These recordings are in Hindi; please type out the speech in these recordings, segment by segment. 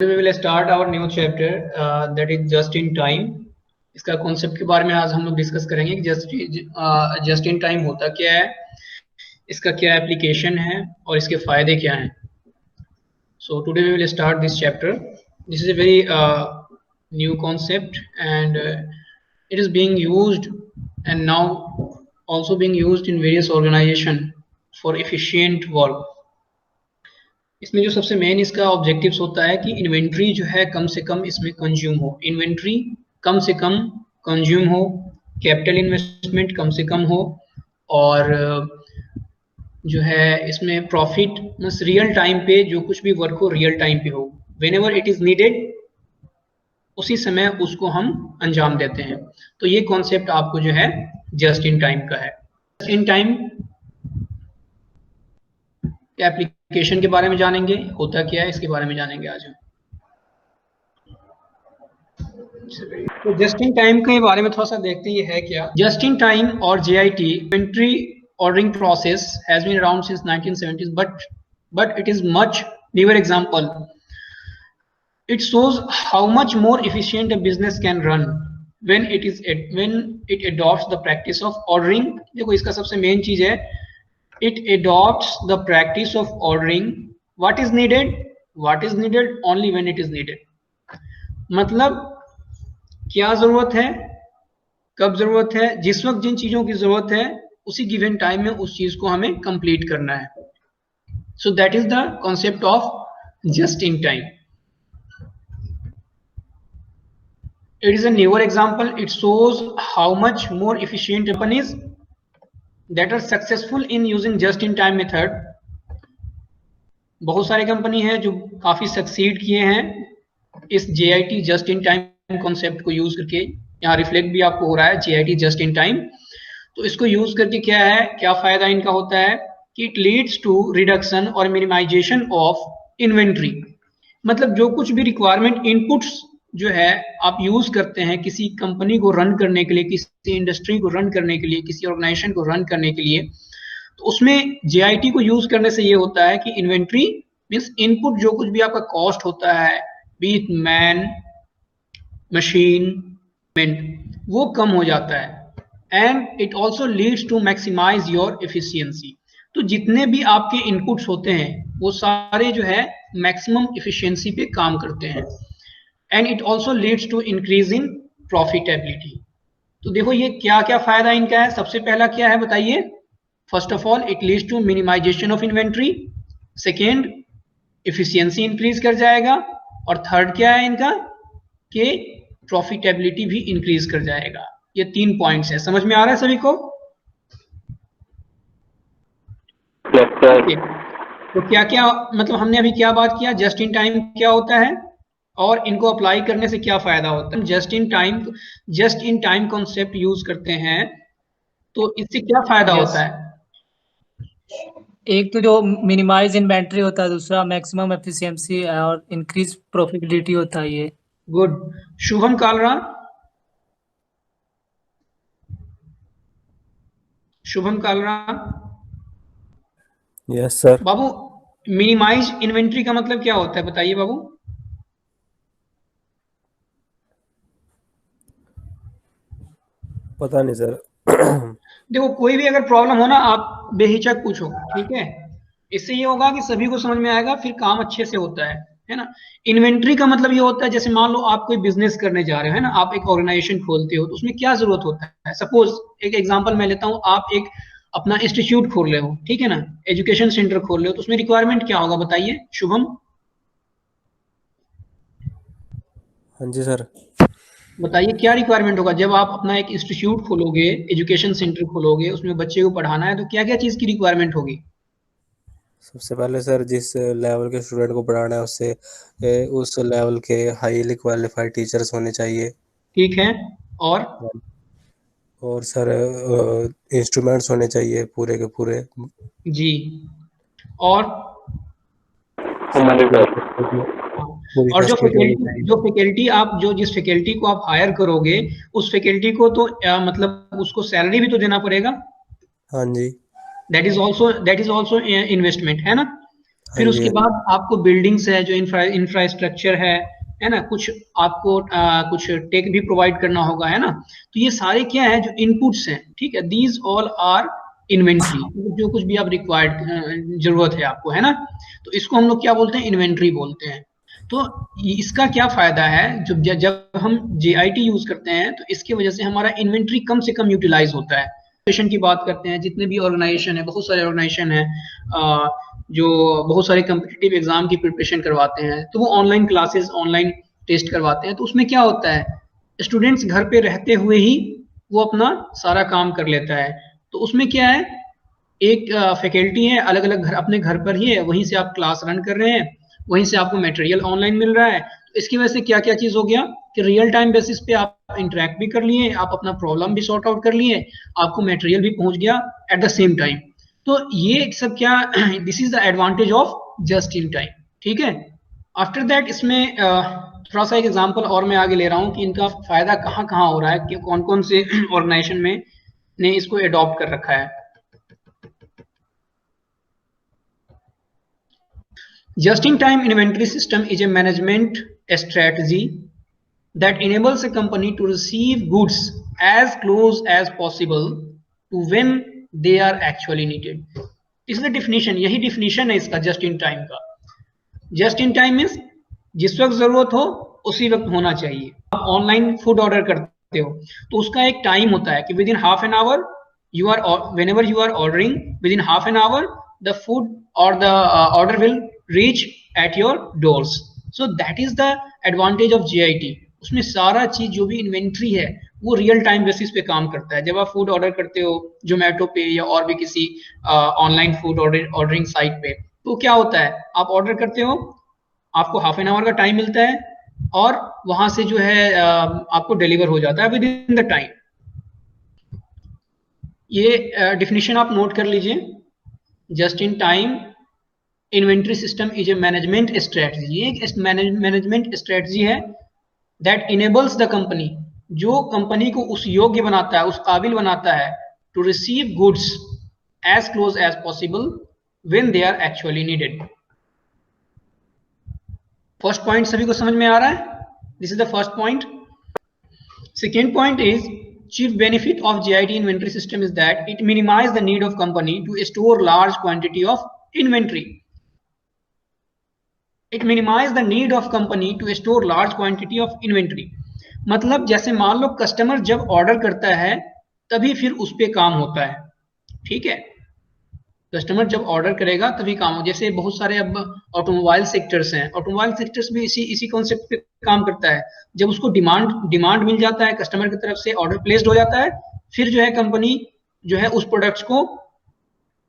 We will start our new chapter that is just in time. इसका कॉन्सेप्ट के बारे में आज हम लोग डिस्कस करेंगे कि जस्ट इन टाइम होता क्या है, इसका क्या एप्लीकेशन है और इसके फायदे क्या हैं. So today we will start this chapter. This is a very new concept and it is being used and now also being used in various organization for efficient work. इसमें जो सबसे मेन इसका ऑब्जेक्टिव्स होता है कि इन्वेंट्री जो है कम से कम इसमें कंज्यूम हो, इन्वेंट्री कम से कम कंज्यूम हो, कैपिटल इन्वेस्टमेंट कम से कम हो और जो है इसमें प्रॉफिट मींस रियल टाइम पे जो कुछ भी वर्क हो रियल टाइम पे हो, व्हेनेवर इट इज नीडेड उसी समय उसको हम अंजाम देते हैं. तो ये कॉन्सेप्ट आपको जो है जस्ट इन टाइम का है. जस्ट इन टाइम एप्लीकेशन के बारे में जानेंगे, होता क्या है इसके बारे में जानेंगे आज हम. तो जस्ट इन टाइम के बारे में थोड़ा सा देखते हैं ये है क्या. जस्ट इन टाइम और JIT inventory ordering process has been around since 1970s, but it is much newer example. It shows how much more efficient a business can run when it adopts the practice of ordering. देखो इसका सबसे मेन चीज है, it adopts the practice of ordering what is needed only when it is needed. मतलब क्या जरूरत है, कब जरूरत है, जिस वक्त जिन चीजों की जरूरत है उसी गिवन टाइम में उस चीज को हमें कंप्लीट करना है. So that is the concept of just in time. It is a newer example. It shows how much more efficient companies that are successful in using just in time method. बहुत सारी कंपनी है जो काफी सक्सीड किए हैं इस JIT just in time concept को यूज करके. यहाँ रिफ्लेक्ट भी आपको हो रहा है JIT जस्ट इन टाइम. तो इसको यूज करके क्या है, क्या फायदा इनका होता है कि इट लीड्स टू रिडक्शन और मिनिमाइजेशन ऑफ इन्वेंट्री. मतलब जो कुछ भी रिक्वायरमेंट इनपुट्स जो है आप यूज करते हैं किसी कंपनी को रन करने के लिए, किसी इंडस्ट्री को रन करने के लिए, किसी ऑर्गेनाइजेशन को रन करने के लिए, तो उसमें JIT को यूज करने से ये होता है कि इन्वेंट्री मीन्स इनपुट जो कुछ भी आपका कॉस्ट होता है, बी इट मैन मशीन वो कम हो जाता है. And it also leads to maximize your efficiency. तो जितने भी आपके इनपुट्स होते हैं वो सारे जो है मैक्सिमम एफिशिएंसी पे काम करते हैं. And it also leads to increasing profitability. तो देखो ये क्या क्या फायदा इनका है. सबसे पहला क्या है बताइए. First of all it leads to minimization of inventory. Second efficiency increase कर जाएगा. और थर्ड क्या है इनका कि प्रॉफिटेबिलिटी भी इंक्रीज कर जाएगा. ये 3 पॉइंट्स है. समझ में आ रहा है सभी को? तो क्या क्या मतलब हमने अभी क्या बात किया, जस्ट इन टाइम क्या होता है और इनको अप्लाई करने से क्या फायदा होता है. Just in time concept use करते हैं तो इससे क्या फायदा होता है. एक तो जो मिनिमाइज इन्वेंट्री होता है, दूसरा मैक्सिमम एफिशिएंसी और इंक्रीज प्रॉफिटेबिलिटी होता है. ये good. Shubham Kalra, Shubham Kalra. Yes sir. बाबू मिनिमाइज इन्वेंट्री का मतलब क्या होता है बताइए बाबू. पता नहीं सर. देखो कोई भी अगर प्रॉब्लम हो ना आप बेहिचक पूछो, ठीक है. इससे ये होगा कि सभी को समझ में आएगा, फिर काम अच्छे से होता है ना. इन्वेंट्री का मतलब ये होता है जैसे मान लो आप कोई बिजनेस करने जा रहे हो है ना, आप एक ऑर्गेनाइजेशन खोलते हो तो उसमें क्या जरूरत होता है. सपोज एक एग्जांपल मैं लेता हूँ, आप एक अपना इंस्टीट्यूट खोल रहे हो, ठीक है ना, एजुकेशन सेंटर खोल रहे हो, तो उसमें रिक्वायरमेंट क्या होगा बताइए शुभम. हाँ जी सर. बताइए क्या रिक्वायरमेंट होगा जब आप अपना एक इंस्टीट्यूट खोलोगे, एजुकेशन सेंटर खोलोगे, उसमें बच्चे को पढ़ाना है तो क्या क्या चीज की रिक्वायरमेंट होगी. सबसे पहले सर जिस लेवल के स्टूडेंट को पढ़ाना है उससे उस लेवल के हाईली क्वालिफाइड टीचर्स होने चाहिए. ठीक है. और सर इंस्ट्रूमेंट्स होने चाहिए पूरे के पूरे जी. और जो फैकल्टी आप जिस फैकल्टी को आप हायर करोगे उस फैकल्टी को तो मतलब उसको सैलरी भी तो देना पड़ेगा. हाँ जी. दैट इज ऑल्सो इन्वेस्टमेंट है ना. फिर हाँ जी, उसके हाँ जी। बाद आपको बिल्डिंग्स है, जो इंफ्रास्ट्रक्चर है ना, कुछ आपको कुछ टेक भी प्रोवाइड करना होगा, है ना। तो ये सारे क्या है, जो इनपुट्स हैं, ठीक है, दीज ऑल आर इन्वेंट्री, जो कुछ भी आप रिक्वायर्ड जरूरत है आपको, है ना। तो इसको हम लोग क्या बोलते हैं, इन्वेंट्री बोलते हैं। तो इसका क्या फायदा है, जब हम JIT यूज करते हैं तो इसकी वजह से हमारा इन्वेंट्री कम से कम यूटिलाइज होता है। की बात करते हैं, जितने भी ऑर्गेनाइजेशन है, बहुत सारे ऑर्गेनाइजेशन है जो बहुत सारे कम्पिटिटिव एग्जाम की प्रिपरेशन करवाते हैं, तो वो ऑनलाइन क्लासेस, ऑनलाइन टेस्ट करवाते हैं। तो उसमें क्या होता है, स्टूडेंट्स घर पे रहते हुए ही वो अपना सारा काम कर लेता है। तो उसमें क्या है, एक फैकल्टी है, अलग अलग घर, अपने घर पर ही है, वहीं से आप क्लास रन कर रहे हैं, वहीं से आपको मटेरियल ऑनलाइन मिल रहा है। तो इसकी वजह से क्या क्या चीज हो गया कि रियल टाइम बेसिस पे आप इंटरेक्ट भी कर लिए, आप अपना प्रॉब्लम भी सॉर्ट आउट कर लिए, आपको मटेरियल भी पहुंच गया एट द सेम टाइम। तो ये सब क्या, this is the advantage of just in time, ठीक है। आफ्टर दैट इसमें थोड़ा सा एक एग्जांपल और मैं आगे ले रहा हूँ कि इनका फायदा कहाँ कहाँ हो रहा है, कि कौन कौन से ऑर्गेनाइजेशन में ने इसको एडॉप्ट कर रखा है। Just-in-time inventory system is a management strategy that enables a company to receive goods as close as possible to when they are actually needed. This is the definition, यही definition है इसका just in time का। Just in time means जिस वक्त जरूरत हो उसी वक्त होना चाहिए। आप ऑनलाइन फूड ऑर्डर करते हो तो उसका एक टाइम होता है कि with in half an hour you are, whenever you are ordering, within half an hour the food or the order will reach at your doors. So that is the advantage of JIT. उसमें सारा चीज जो भी इन्वेंट्री है वो रियल टाइम बेसिस पे काम करता है। जब आप फूड ऑर्डर करते हो जोमेटो पे या और भी किसी ऑनलाइन फूड ऑर्डरिंग साइट पे, तो क्या होता है, आप ऑर्डर करते हो, आपको हाफ एन आवर का टाइम मिलता है और वहां से जो है आपको डिलीवर हो जाता है विद इन द टाइम। ये डिफिनीशन आप नोट कर लीजिए। Just in time inventory system is a management strategy, ये एक मैनेजमेंट स्ट्रेटजी है दैट इनेबल्स द कंपनी, जो कंपनी को उस योग्य बनाता है, उस काबिल बनाता है to receive goods as close as possible when they are actually needed. First point सभी को समझ में आ रहा है, this is the first point. Second point is chief benefit of JIT inventory system is that it minimizes the need of company to store large quantity of inventory. It minimizes the need of company to store large quantity of inventory. मतलब जैसे मान लो कस्टमर जब ऑर्डर करता है तभी फिर उस पे काम होता है, ठीक है। कस्टमर जब ऑर्डर करेगा तभी काम हो, जैसे बहुत सारे अब ऑटोमोबाइल सेक्टर्स हैं, ऑटोमोबाइल सेक्टर्स भी इसी कॉन्सेप्ट पे काम करता है। जब उसको डिमांड मिल जाता है, कस्टमर की तरफ से ऑर्डर प्लेस्ड हो जाता है, फिर जो है कंपनी जो है उस प्रोडक्ट्स को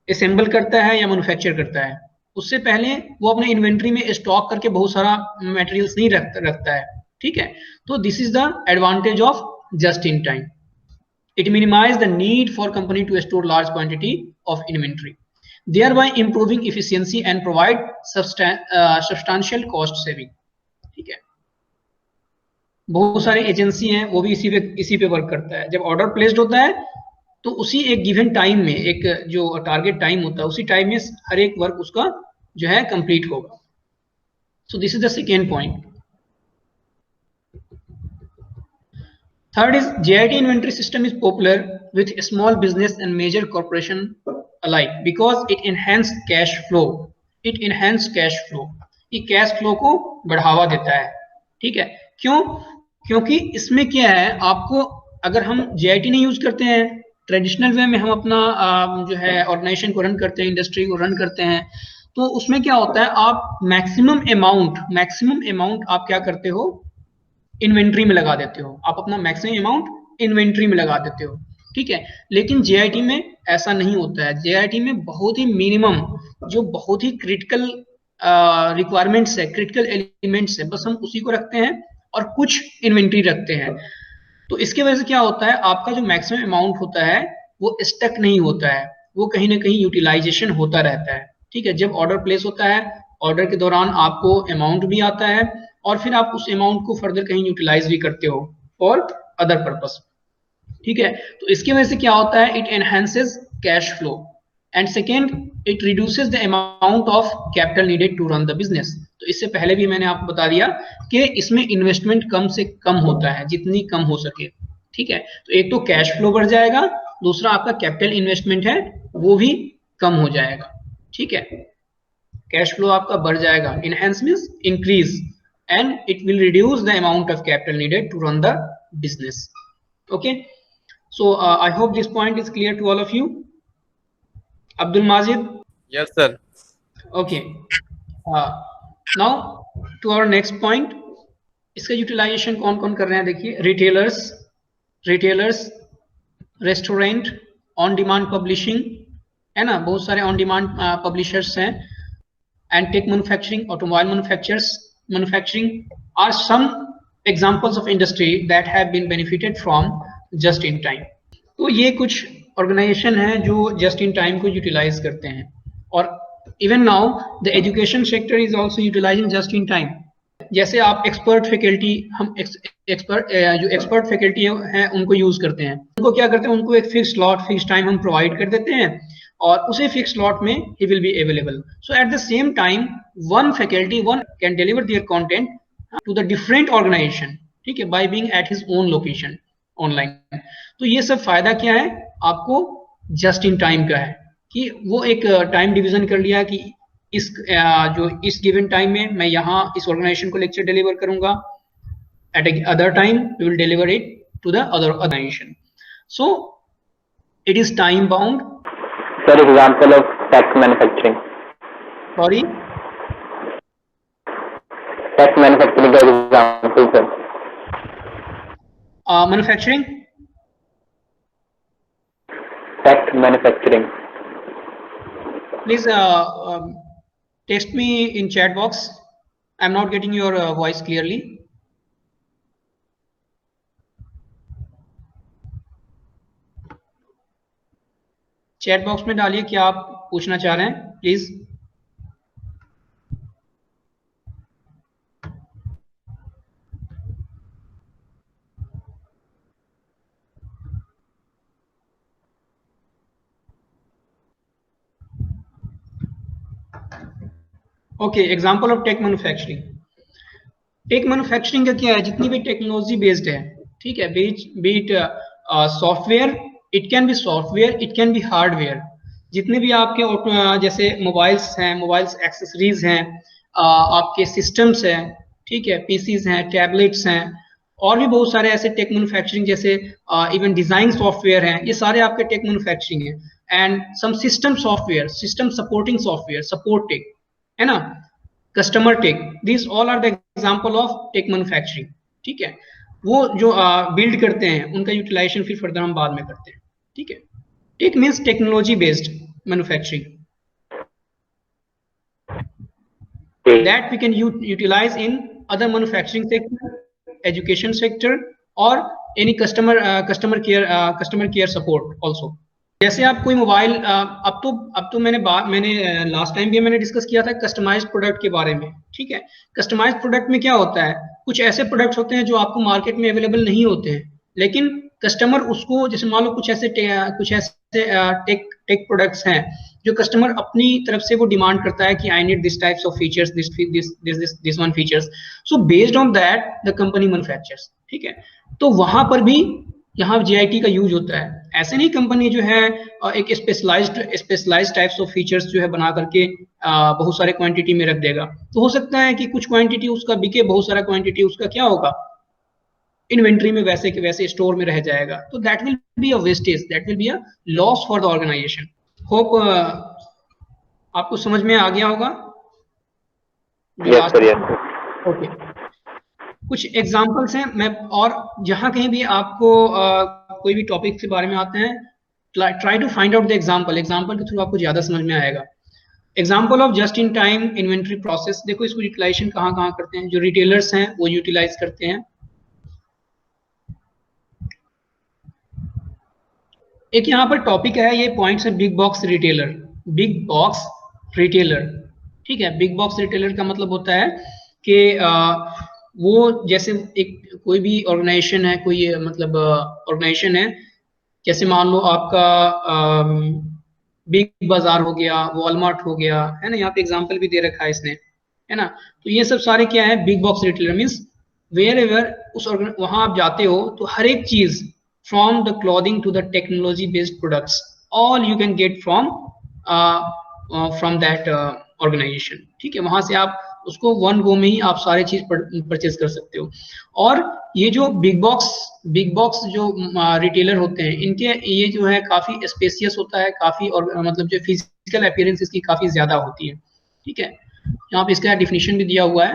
असेंबल करता है या मैन्युफैक्चर करता है। उससे पहले वो अपने इन्वेंट्री में स्टॉक करके बहुत सारा मटेरियल्स नहीं रखता है, ठीक है। तो this is the advantage of just in time. It minimizes the need for company to store large quantity of inventory, thereby improving efficiency and provide substantial cost saving, ठीक है। बहुत सारे एजेंसी हैं वो भी इसी पे वर्क करता है। जब ऑर्डर प्लेस्ड होता है तो उसी एक गिवन टाइम में, एक जो टारगेट टाइम होता है, उसी टाइम में हर एक वर्क उसका जो है कंप्लीट होगा। So this is the second point. Third is JIT inventory system is popular with small business and major corporation alike because it enhances cash flow. It enhances cash flow. ये कैश फ्लो को बढ़ावा देता है, ठीक है। क्यों? क्योंकि इसमें क्या है, आपको अगर हम JIT नहीं यूज करते हैं, ट्रेडिशनल वे में हम अपना जो है ऑर्गेनाइजेशन को रन करते हैं, इंडस्ट्री को रन करते हैं, तो उसमें क्या होता है, आप मैक्सिमम अमाउंट आप क्या करते हो, इन्वेंट्री में लगा देते हो। आप अपना मैक्सिमम अमाउंट इन्वेंट्री में लगा देते हो, ठीक है। लेकिन JIT में ऐसा नहीं होता है। JIT में बहुत ही मिनिमम, जो बहुत ही क्रिटिकल रिक्वायरमेंट्स है, क्रिटिकल एलिमेंट्स है, बस हम उसी को रखते हैं और कुछ इन्वेंट्री रखते हैं। तो इसके वजह से क्या होता है, आपका जो मैक्सिमम अमाउंट होता है वो स्टक नहीं होता है, वो कहीं ना कहीं यूटिलाइजेशन होता रहता है, ठीक है। जब ऑर्डर प्लेस होता है, ऑर्डर के दौरान आपको अमाउंट भी आता है और फिर आप उस अमाउंट को फर्दर कहीं यूटिलाइज भी करते हो फॉर अदर पर्पस, ठीक है। तो इसकी वजह से क्या होता है, it enhances cash flow, and second it reduces the amount of capital needed to run the business. तो इससे पहले भी मैंने आपको बता दिया कि इसमें इन्वेस्टमेंट कम से कम होता है, जितनी कम हो सके, ठीक है। तो एक तो कैश फ्लो बढ़ जाएगा, दूसरा आपका कैपिटल इन्वेस्टमेंट है वो भी कम हो जाएगा, ठीक है। कैश फ्लो आपका बढ़ जाएगा, enhance means increase, and it will reduce the amount of capital needed to run the business. Okay, so I hope this point is clear to all of you. Abdul Majid? Yes, sir. Okay. Now to our next point. इसका यूटिलाइजेशन कौन कौन कर रहे हैं देखिए, retailers, restaurant, on demand publishing, है ना, बहुत सारे ऑन डिमांड पब्लिशर्स हैं, and tech manufacturing, automobile manufacturing are some examples of industry that have been benefited from just in time. तो ये कुछ ऑर्गेनाइजेशन है जो जस्ट इन टाइम को यूटिलाइज करते हैं, और even now the education sector is also utilizing just in time. जैसे आप एक्सपर्ट फैकल्टी, हम जो एक्सपर्ट फैकल्टी हैं उनको यूज करते हैं, उनको क्या करते हैं, उनको एक फिक्स स्लॉट, फिक्स टाइम हम प्रोवाइड कर देते हैं, और उसे फिक्स स्लॉट में ही will be available. So at the same time one faculty can deliver their content to the different organization, ठीक है, by being at his own location online. तो ये सब फायदा क्या है आपको जस्ट इन टाइम का है, कि वो एक टाइम डिवीजन कर लिया कि इस गिवन टाइम में मैं यहाँ इस ऑर्गेनाइजेशन को लेक्चर डिलीवर करूंगा, at other time we will deliver it to the other organisation. So it is time bound. Sir example of tech manufacturing. Sorry, tech manufacturing का example sir. Manufacturing, tech manufacturing. please text me in chat box. I'm not getting your voice clearly. Chat box में डालिए क्या आप पूछना चाह रहे हैं please. Okay, example of tech manufacturing. Tech manufacturing का क्या है, जितनी भी टेक्नोलॉजी बेस्ड है, ठीक है, be it software, it can be software, it can be hardware, जितने भी आपके जैसे मोबाइल्स हैं, मोबाइल्स एक्सेसरीज हैं, आपके सिस्टम्स हैं, ठीक है, पीसीज हैं, टैबलेट्स हैं, और भी बहुत सारे ऐसे टेक मैन्युफैक्चरिंग जैसे इवन डिजाइन सॉफ्टवेयर हैं, ये सारे आपके टेक मैन्युफैक्चरिंग है। And some system software, system supporting software, support tech, है ना, customer tech, this all are the example of tech manufacturing, ठीक है। वो जो बिल्ड करते हैं उनका यूटिलाइजेशन फिर फर्दर हम बाद में करते हैं, ठीक है। Tech means technology based manufacturing that we can utilize in other manufacturing sector, education sector, or any customer care support also. जैसे आप कोई मोबाइल, अब तो मैंने लास्ट टाइम भी मैंने डिस्कस किया था कस्टमाइज्ड प्रोडक्ट के बारे में, ठीक है। कस्टमाइज्ड प्रोडक्ट में क्या होता है, कुछ ऐसे प्रोडक्ट्स होते हैं जो आपको मार्केट में अवेलेबल नहीं होते हैं, लेकिन कस्टमर उसको, जैसे मान लो कुछ ऐसे टेक प्रोडक्ट्स हैं जो कस्टमर अपनी तरफ से वो डिमांड करता है कि I need this types of features, this one features, so based on that the company manufactures, ठीक है। तो वहां पर भी यहाँ JIT का यूज होता है। ऐसे नहीं कंपनी जो है एक स्पेशलाइज्ड टाइप्स ऑफ फीचर्स जो है बना करके बहुत सारे क्वांटिटी में रख देगा, तो हो सकता है कि कुछ क्वांटिटी उसका बिके, बहुत सारा क्वांटिटी उसका क्या होगा, इन्वेंट्री में वैसे के वैसे स्टोर में रह जाएगा, तो that will be a wastage, that will be a loss for the organization. Hope आपको समझ में आ गया होगा। Yes sir, yes. ओके, कुछ एग्जांपल्स हैं, मैं और जहां कहीं भी आपको कोई भी टॉपिक के बारे में आते हैं, try to find out the example के थ्रू आपको ज्यादा समझ में आएगा। Example of just in time inventory process, देखो इसको यूटिलाइजेशन कहाँ करते हैं, जो रिटेलर्स हैं वो यूटिलाइज करते हैं। एक यहाँ पर टॉपिक है, ये पॉइंट्स है, बिग बॉक्स रिटेलर, ठीक है। बिग बॉक्स रिटेलर का मतलब होता है कि वो जैसे एक कोई भी ऑर्गेनाइजेशन है, कोई मतलब ऑर्गेनाइजेशन है, जैसे मान लो आपका बिग बाजार हो गया, वॉलमार्ट हो गया, है ना, यहाँ पे एग्जांपल भी दे रखा है इसने, है ना। तो ये सब सारे क्या है, big box retailer means wherever उस वहां आप जाते हो तो हर एक चीज from the clothing to the technology based products all you can get from that organization, ठीक है। वहां से आप उसको वन गो में ही आप सारे चीज परचेज कर सकते हो। और ये जो बिग बॉक्स जो रिटेलर होते हैं, इनके ये जो है काफी स्पेसियस होता है, काफी, और मतलब जो फिजिकल अपीयरेंस इसकी काफी ज्यादा होती है, ठीक है। यहाँ पे इसका डिफिनेशन भी दिया हुआ है,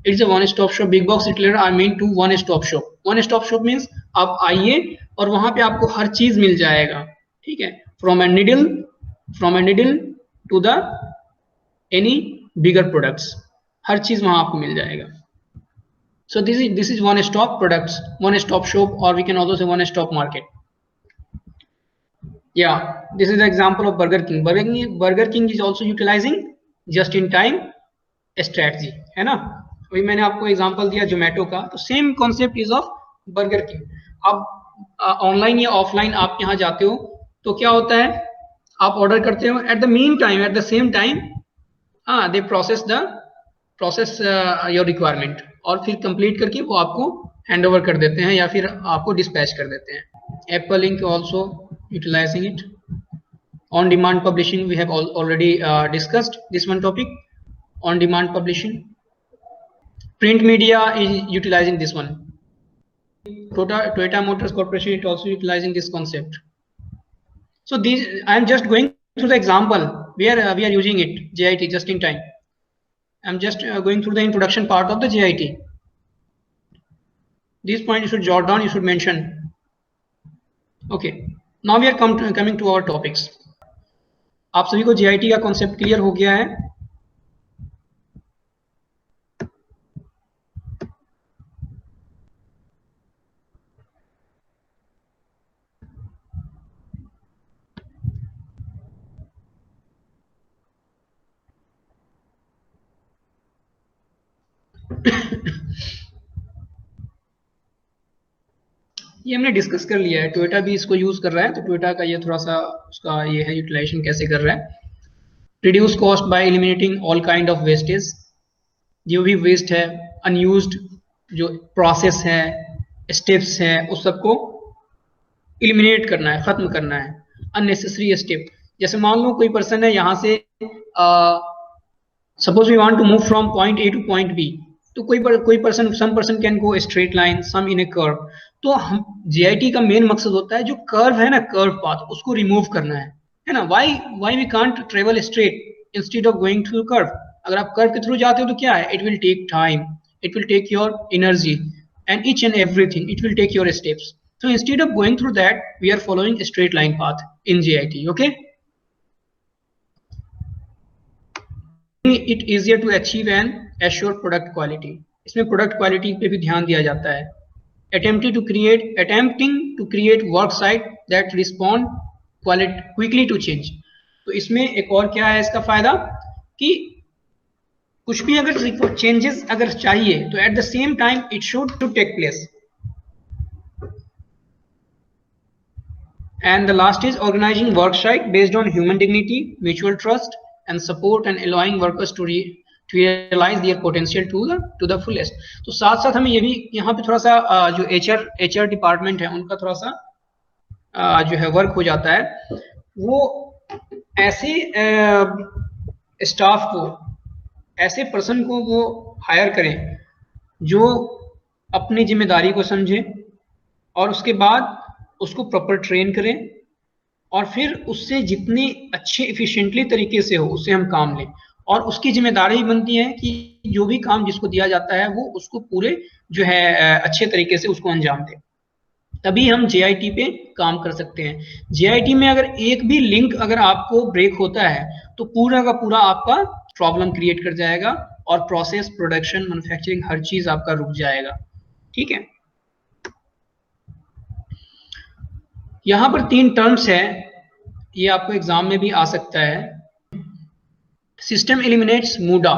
it's a one stop shop, big box retailer are mean to one stop shop. One stop shop means आप आइए और वहां पे आपको हर चीज मिल जाएगा, ठीक है, from a needle to the any bigger products, हर चीज वहां आपको मिल जाएगा। So this is one stop products, one stop shop, or we can also say one stop market. Yeah, this is the example of Burger King. Burger King is also utilizing just in time strategy, है ना। अभी मैंने आपको एग्जांपल दिया जोमेटो का, तो same concept is of burger king. अब ऑनलाइन या ऑफलाइन आप यहाँ जाते हो तो क्या होता है, आप ऑर्डर करते हो, eight the same time they process your requirement, और फिर कंप्लीट करके वो आपको हैंड ओवर कर देते हैं या फिर आपको डिस्पैच कर देते हैं। Apple Inc also utilizing it. On demand publishing we have already discussed this one topic, on demand publishing. Print media is utilizing this one. Toyota Motors Corporation is also utilizing this concept. So these, I am just going through the example where we are using it, JIT, just in time. I am just going through the introduction part of the JIT. These points you should jot down, you should mention. Okay, now we are coming to our topics. आप सभी को JIT का concept clear हो गया है? ये हमने डिस्कस कर लिया है, टोयोटा भी इसको यूज कर रहा है, तो टोयोटा का ये थोड़ा सा उसका ये है यूटिलाइजेशन कैसे कर रहा है। Reduce cost by eliminating all kind of wastage, जो भी वेस्ट है, अनयूज्ड जो प्रोसेस है, स्टेप्स है, उस सबको एलिमिनेट करना है, खत्म करना है। अननेसेसरी स्टेप, जैसे मान लो कोई पर्सन है यहाँ से, suppose we want to move from point A to point B, तो कोई person, some person can go straight line, some in a curve. तो हम JIT का मेन मकसद होता है जो कर्व है ना, कर्व पाथ, उसको रिमूव करना है ना। Why we can't travel straight instead of going through curve. अगर आप कर्व के थ्रू जाते हो तो क्या है, it will take time, it will take your energy and each and everything, it will take your steps. So instead of going through that, we are following a straight line path in JIT. Okay. It easier to achieve and assure product quality. इसमें product quality पे भी ध्यान दिया जाता है। Attempting to create work site that respond quickly to change. तो इसमें एक और क्या है इसका फायदा कि कुछ भी अगर चेंजेस अगर चाहिए तो at the same time it should to take place. And the last is organizing work site based on human dignity, mutual trust and support, and allowing workers to realize their potential to the fullest. तो साथ साथ हमें ये भी यहाँ पे थोड़ा सा जो HR डिपार्टमेंट है उनका थोड़ा सा जो है वर्क हो जाता है, वो ऐसे स्टाफ को, ऐसे पर्सन को वो हायर करें जो अपनी जिम्मेदारी को समझे और उसके बाद उसको प्रॉपर ट्रेन करें और फिर उससे जितने अच्छे एफिशिएंटली तरीके से हो उससे हम काम लें। और उसकी जिम्मेदारी बनती है कि जो भी काम जिसको दिया जाता है वो उसको पूरे जो है अच्छे तरीके से उसको अंजाम दे, तभी हम JIT पे काम कर सकते हैं। JIT में अगर एक भी लिंक अगर आपको ब्रेक होता है तो पूरा का पूरा आपका प्रॉब्लम क्रिएट कर जाएगा और प्रोसेस, प्रोडक्शन, मैन्युफैक्चरिंग हर चीज आपका रुक जाएगा। ठीक है, यहाँ पर 3 टर्म्स है, ये आपको एग्जाम में भी आ सकता है। System eliminates muda.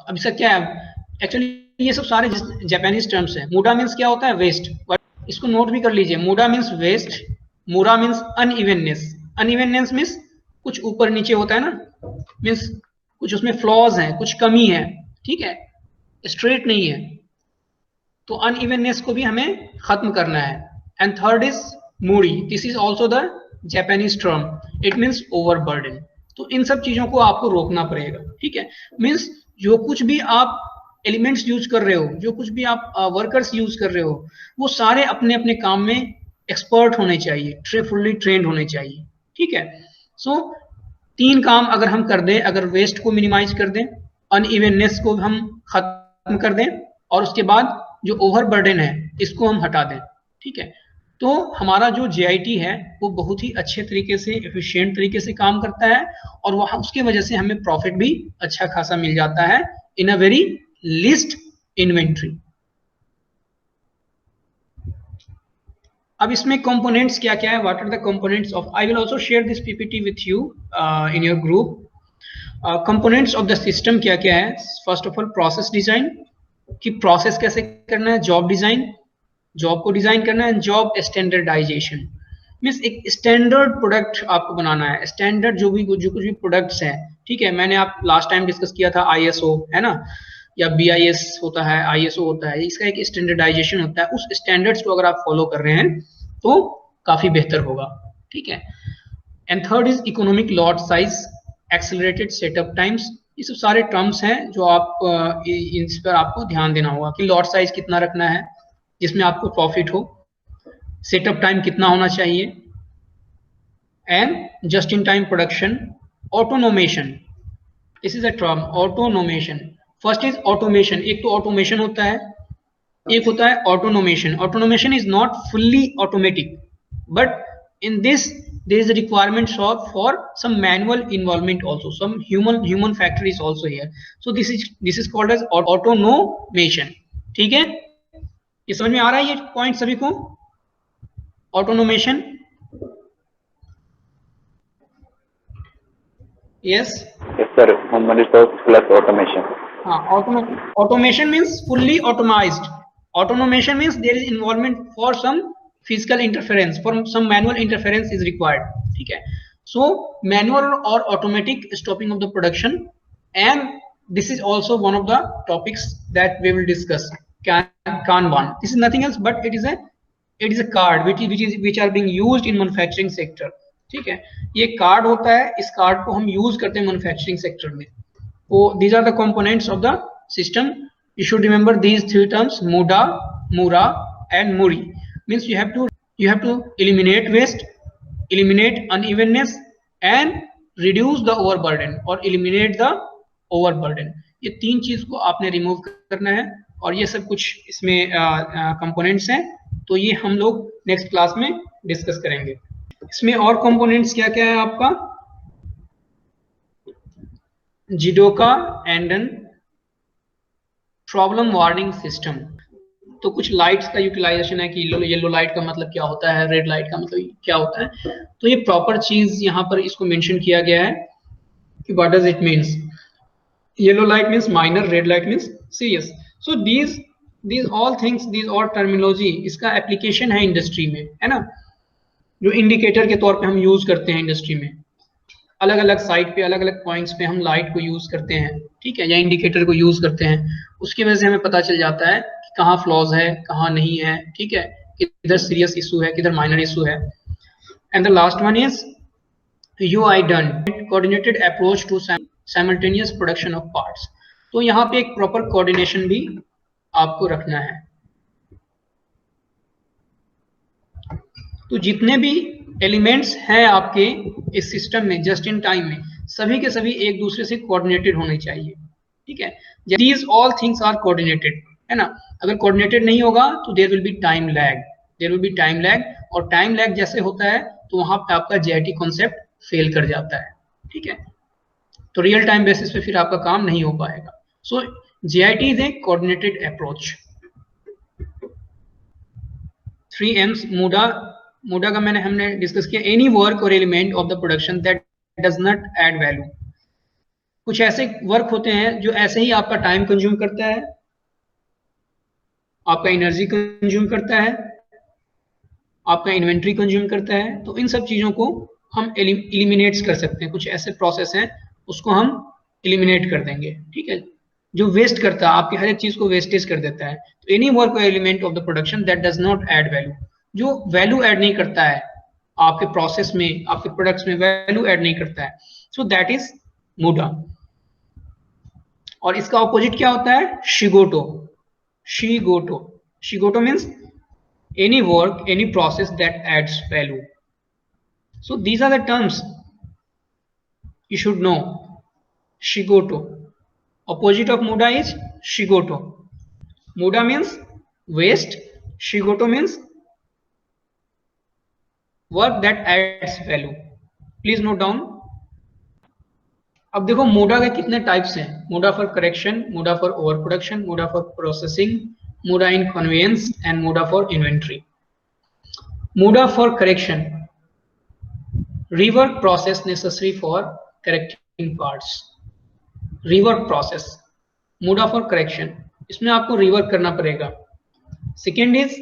अब इसका क्या है, एक्चुअली ये सब सारे जापानीज टर्म्स है। मूडा मीन्स क्या होता है, वेस्ट। इसको नोट भी कर लीजिए, मूडा मीन्स वेस्ट, मूरा मीन्स अनइवननेस। अनइवननेस मीन्स कुछ ऊपर नीचे होता है ना, मीन्स कुछ उसमें फ्लॉज हैं, कुछ कमी है, ठीक है, स्ट्रेट नहीं है, तो अनइवननेस को भी हमें खत्म करना है। And third is Moody, this is also the Japanese term, it means overburden. तो इन सब चीजों को आपको रोकना पड़ेगा, ठीक है। मीन्स जो कुछ भी आप एलिमेंट्स यूज कर रहे हो, जो कुछ भी आप वर्कर्स यूज कर रहे हो, वो सारे अपने अपने काम में एक्सपर्ट होने चाहिए, फुल्ली ट्रेंड होने चाहिए, ठीक है। सो 3 काम अगर हम कर दें, अगर वेस्ट को मिनिमाइज कर दें, अनइवननेस को हम खत्म कर दें, और उसके बाद जो ओवरबर्डन है इसको हम हटा दें, ठीक है, तो हमारा जो JIT है वो बहुत ही अच्छे तरीके से, एफिशिएंट तरीके से काम करता है, और वहां उसकी वजह से हमें प्रॉफिट भी अच्छा खासा मिल जाता है in a very list inventory. अब इसमें कंपोनेंट्स क्या क्या है, what are the components of, I will also share this PPT with you in your group. Components of the system क्या क्या है, first of all process design, कि प्रोसेस कैसे करना है, जॉब डिजाइन, जॉब को डिजाइन करना है, जॉब स्टैंडर्डाइजेशन, मीन्स एक स्टैंडर्ड प्रोडक्ट आपको बनाना है, स्टैंडर्ड जो कुछ भी प्रोडक्ट्स हैं, ठीक है। मैंने आप लास्ट टाइम डिस्कस किया था ISO है ना, या BIS होता है, ISO होता है, इसका एक स्टैंडर्डाइजेशन होता है। उस स्टैंडर्ड्स को अगर आप फॉलो कर रहे हैं तो काफी बेहतर होगा, ठीक है। And third is economic lot size, accelerated setup times, ये सब सारे टर्म्स हैं जो आप इस पर आपको ध्यान देना होगा कि लॉट साइज कितना रखना है जिसमें आपको प्रॉफिट हो, सेटअप टाइम कितना होना चाहिए, and just in time production, autonomation, this is a term, autonomation. First is automation, एक तो ऑटोमेशन होता है, एक होता है autonomation. Autonomation is not fully automatic, but in this there is a requirement for some manual involvement also, some human factor is also here, so this is called as automation, ठीक है। ये समझ में आ रहा है ये पॉइंट सभी को, autonomation? Yes sir, human resource plus automation. हाँ, automation means fully automized, automation means there is involvement for some physical interference, for some manual interference is required, ठीक है। so manual or automatic stopping of the production, and this is also one of the topics that we will discuss, Kanban. This is nothing else but it is a card which are being used in manufacturing sector, ठीक है। ये कार्ड होता है, इस कार्ड को हम यूज करते हैं मैन्युफैक्चरिंग सेक्टर में। तो these are the components of the system, you should remember these 3 terms, muda, mura and muri, means you have to eliminate waste, eliminate unevenness and reduce the overburden or eliminate the overburden। ये 3 चीज को आपने रिमूव करना है, और ये सब कुछ इसमें कंपोनेंट्स हैं, तो ये हम लोग नेक्स्ट क्लास में डिस्कस करेंगे। इसमें और कंपोनेंट्स क्या क्या है आपका, jidoka and an problem warning system. तो कुछ लाइट्स का यूटिलाइजेशन है कि येलो लाइट का मतलब क्या होता है, रेड लाइट का मतलब क्या होता है, तो ये प्रॉपर चीज यहाँ पर इसको मेंशन किया गया है कि what does it means. Yellow light means minor, red light means serious. So these all things, these all terminology, इसका एप्लीकेशन है इंडस्ट्री में, है ना, जो इंडिकेटर के तौर पे हम यूज करते हैं इंडस्ट्री में, अलग अलग साइट पे, अलग अलग पॉइंट्स पे हम लाइट को यूज करते हैं, ठीक है, या इंडिकेटर को यूज करते हैं। उसकी वजह से हमें पता चल जाता है कि कहाँ फ्लॉज है, कहाँ नहीं है, ठीक है, किधर सीरियस इशू है, किधर माइनर इशू है। And the last one is UI done, coordinated approach to simultaneous production of parts। तो यहाँ पे एक प्रॉपर कोऑर्डिनेशन भी आपको रखना है। तो जितने भी एलिमेंट्स हैं आपके इस सिस्टम में, जस्ट इन टाइम में, सभी के सभी एक दूसरे से कोऑर्डिनेटेड होने चाहिए, ठीक है। These all things are coordinated, है ना। अगर कोऑर्डिनेटेड नहीं होगा तो there will be time lag, there will be time lag, और टाइम लैग जैसे होता है तो वहां पे आपका JIT कॉन्सेप्ट फेल कर जाता है, ठीक है। तो रियल टाइम बेसिस पे फिर आपका काम नहीं हो पाएगा। सो JIT is a coordinated approach. 3 M's, मुडा का हमने डिस्कस किया, एनी वर्क और element of the production that does not add value. कुछ ऐसे वर्क होते हैं जो ऐसे ही आपका टाइम कंज्यूम करता है, आपका एनर्जी कंज्यूम करता है, आपका इन्वेंट्री कंज्यूम करता है। तो इन सब चीजों को हम एलिमिनेट कर सकते हैं, कुछ ऐसे प्रोसेस हैं उसको हम एलिमिनेट कर देंगे, ठीक है, जो वेस्ट करता है, आपकी हर एक चीज को वेस्टेज कर देता है। तो एनी वर्क और element of the production that does not add value, जो वैल्यू ऐड नहीं करता है आपके प्रोसेस में, आपके प्रोडक्ट्स में वैल्यू ऐड नहीं करता है, सो दैट इज मूडा। और इसका ऑपोजिट क्या होता है? शिगोटो। शिगोटो, शिगोटो means any work, any process that adds value. So these are the terms you should know. Shigoto. Opposite of Muda is Shigoto. Muda means waste. Shigoto means work that adds value. Please note down. अब देखो मूडा के कितने टाइप्स हैं? Muda for correction, muda for over production, muda for processing, muda in conveyance and muda for inventory. Muda for correction, rework process necessary for correcting parts. rework process, muda for correction, इसमें आपको रिवर्क करना पड़ेगा। Second is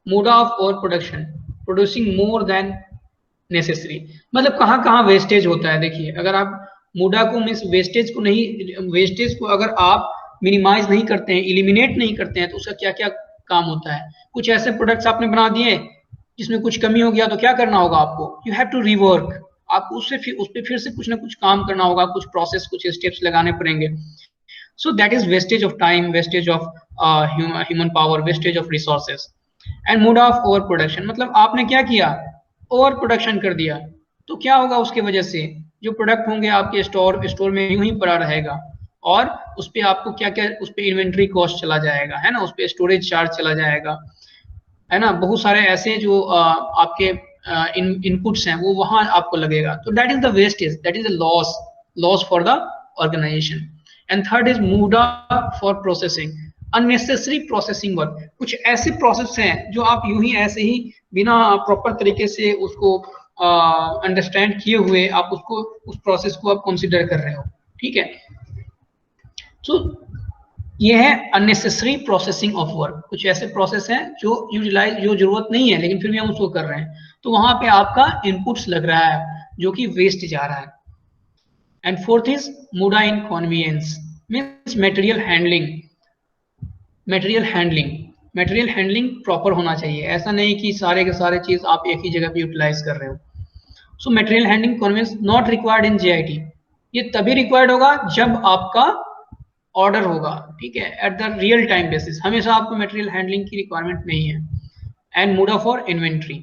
muda of over production, producing more than necessary, मतलब कहाँ कहाँ वेस्टेज होता है। देखिए अगर आप मूडा को मीन्स वेस्टेज को नहीं, वेस्टेज को अगर आप मिनिमाइज नहीं करते हैं, इलिमिनेट नहीं करते हैं, तो उसका क्या क्या काम होता है। कुछ ऐसे प्रोडक्ट्स आपने बना दिए जिसमें कुछ कमी हो गया, तो क्या करना होगा आपको? यू हैव टू रिवर्क, आपको उस पर फिर से कुछ ना कुछ काम करना होगा, कुछ प्रोसेस, कुछ स्टेप्स लगाने पड़ेंगे। So that is wastage of time, wastage of human power, wastage of resources. And muda of over production, मतलब आपने क्या किया? ओवर प्रोडक्शन कर दिया, तो क्या होगा उसके वजह से? जो प्रोडक्ट होंगे आपके स्टोर में यूं ही पड़ा रहेगा, और उस पर आपको क्या क्या, उस पर इन्वेंट्री कॉस्ट चला जाएगा, है ना, उस पर स्टोरेज चार्ज चला जाएगा, है ना, बहुत सारे ऐसे जो आपके इनपुट्स हैं वो वहां आपको लगेगा। तो that is the wastage, that is the loss for the organisation. And third is muda for processing, unnecessary processing work, कुछ ऐसे प्रोसेस हैं जो आप यूं ही ऐसे ही बिना प्रॉपर तरीके से उसको अंडरस्टैंड किए हुए आप उसको, उस प्रोसेस को आप कंसिडर कर रहे हो, ठीक है। सो ये है अननेसेसरी प्रोसेसिंग ऑफ वर्क, कुछ ऐसे प्रोसेस हैं जो यूटिलाइज, जो जरूरत नहीं है लेकिन फिर भी हम उसको कर रहे हैं, तो वहां पे आपका इनपुट्स लग रहा है जो कि वेस्ट जा रहा है। And fourth is muda inconvenience, means material handling. Material handling proper होना चाहिए, ऐसा नहीं कि सारे के सारे चीज आप एक ही जगह पे यूटिलाइज कर रहे हो। So material handling convenience not required in JIT, ये तभी रिक्वायर्ड होगा जब आपका ऑर्डर होगा, ठीक है, at the real time basis, हमेशा आपको मटेरियल हैंडलिंग की रिक्वायरमेंट नहीं है। And muda for inventory,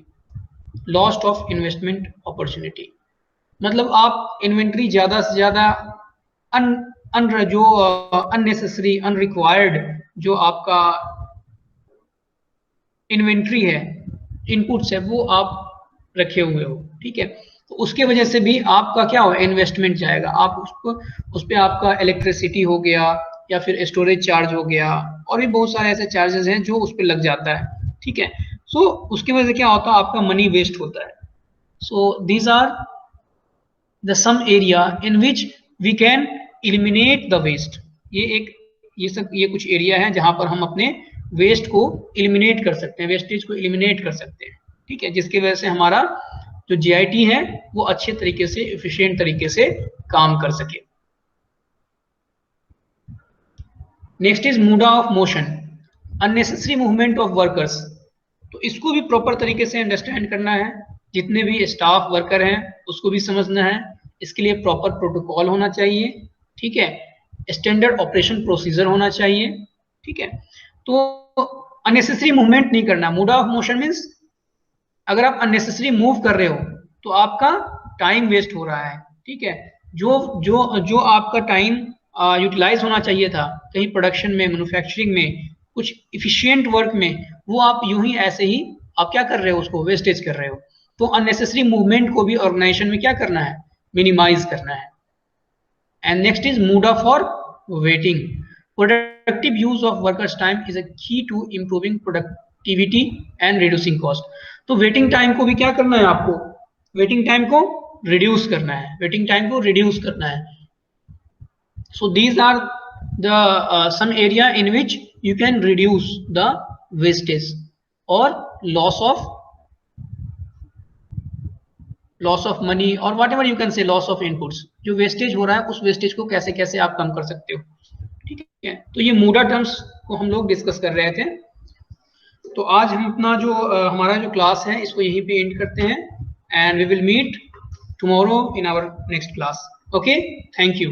lost of investment opportunity, मतलब आप इन्वेंट्री ज्यादा से ज्यादा जो अननेसेसरी, अनरिक्वायर्ड जो आपका इन्वेंट्री है, इनपुट्स है, वो आप रखे हुए हो, ठीक है, तो उसके वजह से भी आपका क्या हो, इन्वेस्टमेंट जाएगा, आप उसको, उस पर आपका इलेक्ट्रिसिटी हो गया या फिर स्टोरेज चार्ज हो गया, और भी बहुत सारे ऐसे चार्जेस हैं जो उस पर लग जाता है, ठीक है। सो उसकी वजह से क्या होता है, आपका मनी वेस्ट होता है। So these are the some area in which we can eliminate the waste. ये कुछ एरिया है जहां पर हम अपने वेस्ट को एलिमिनेट कर सकते हैं, वेस्टेज को एलिमिनेट कर सकते हैं, ठीक है, जिसकी वजह से हमारा जो जीआईटी है वो अच्छे तरीके से, एफिशिएंट तरीके से काम कर सके। Next is muda of motion, unnecessary movement of workers. तो इसको भी प्रॉपर तरीके से अंडरस्टैंड करना है, जितने भी स्टाफ वर्कर हैं उसको भी समझना है, इसके लिए प्रॉपर प्रोटोकॉल होना चाहिए, ठीक है, स्टैंडर्ड ऑपरेशन प्रोसीजर होना चाहिए, ठीक है। तो अननेसेसरी मूवमेंट नहीं करना। मूडा ऑफ मोशन मीन्स अगर आप अननेसेसरी मूव कर रहे हो तो आपका टाइम वेस्ट हो रहा है, ठीक है, जो आपका टाइम यूटिलाइज होना चाहिए था कहीं प्रोडक्शन में, मैन्युफैक्चरिंग में, कुछ इफिशिएंट वर्क में, वो आप यूं ही ऐसे ही आप क्या कर रहे हो, उसको वेस्टेज कर रहे हो। तो अननेसेसरी मूवमेंट को भी ऑर्गेनाइजेशन में क्या करना है, मिनिमाइज करना है। And next is muda for waiting, productive use of workers time is a key to improving productivity and reducing cost. तो वेटिंग टाइम को भी क्या करना है आपको, वेटिंग टाइम को रिड्यूस करना है, वेटिंग टाइम को रिड्यूस करना है। So these are the some area in which you can reduce the wastage or loss loss of money और whatever you can say loss of inputs, जो वेस्टेज हो रहा है उस वेस्टेज को कैसे कैसे आप कम कर सकते हो, ठीक है। तो ये मूडा टर्म्स को हम लोग डिस्कस कर रहे थे। तो आज हम अपना जो हमारा जो क्लास है इसको यहीं पे एंड करते हैं, and we will meet tomorrow in our next class. Okay, thank you.